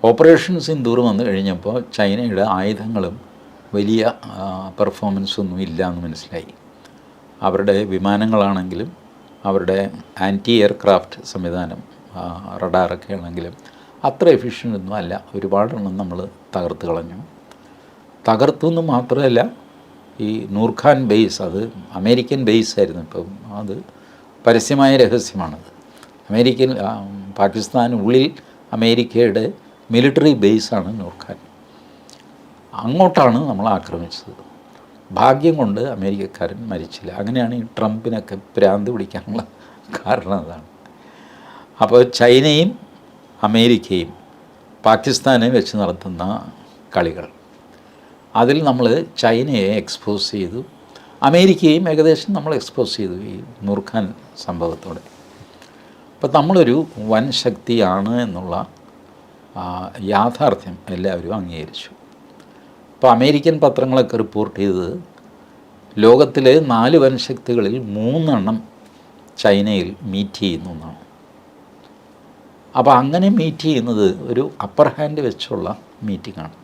Operation Sindoor വന്നു കഴിഞ്ഞപ്പോൾ ചൈനയുടെ ആയുധങ്ങളും വലിയ പെർഫോമൻസൊന്നും ഇല്ല എന്ന് മനസ്സിലായി. അവരുടെ വിമാനങ്ങളാണെങ്കിലും അവരുടെ ആൻറ്റി എയർക്രാഫ്റ്റ് സംവിധാനം റഡാറൊക്കെ ആണെങ്കിലും അത്ര എഫിഷ്യൻ്റ് ഒന്നും അല്ല. ഒരുപാടെണ്ണം നമ്മൾ തകർത്ത് കളഞ്ഞു. തകർത്തു എന്ന് മാത്രമല്ല, ഈ നൂർഖാൻ ബേസ് അത് അമേരിക്കൻ ബേസ് ആയിരുന്നു. ഇപ്പം അത് പരസ്യമായ രഹസ്യമാണത്. പാകിസ്ഥാനുള്ളിൽ അമേരിക്കയുടെ മിലിറ്ററി ബേസാണ് നൂർഖാൻ. അങ്ങോട്ടാണ് നമ്മൾ ആക്രമിച്ചത്. ഭാഗ്യം കൊണ്ട് അമേരിക്കക്കാരൻ മരിച്ചില്ല. അങ്ങനെയാണ് ഈ ട്രംപിനൊക്കെ ഭ്രാന്ത് പിടിക്കാനുള്ള കാരണം അതാണ്. അപ്പോൾ ചൈനയും അമേരിക്കയും പാകിസ്ഥാനെ വെച്ച് നടത്തുന്ന കളികൾ, അതിൽ നമ്മൾ ചൈനയെ എക്സ്പോസ് ചെയ്തു, അമേരിക്കയും ഏകദേശം നമ്മൾ എക്സ്പോസ് ചെയ്തു ഈ നൂർഖാൻ സംഭവത്തോടെ. അപ്പോൾ നമ്മളൊരു വൻ ശക്തിയാണ് എന്നുള്ള യാഥാർത്ഥ്യം എല്ലാവരും അംഗീകരിച്ചു. ഇപ്പോൾ അമേരിക്കൻ പത്രങ്ങളൊക്കെ റിപ്പോർട്ട് ചെയ്തത് ലോകത്തിലെ 4 വൻ ശക്തികളിൽ 3 ചൈനയിൽ മീറ്റ് ചെയ്യുന്നു എന്നാണ്. അപ്പോൾ അങ്ങനെ മീറ്റ് ചെയ്യുന്നത് ഒരു അപ്പർ ഹാൻഡ് വെച്ചുള്ള മീറ്റിംഗാണ്.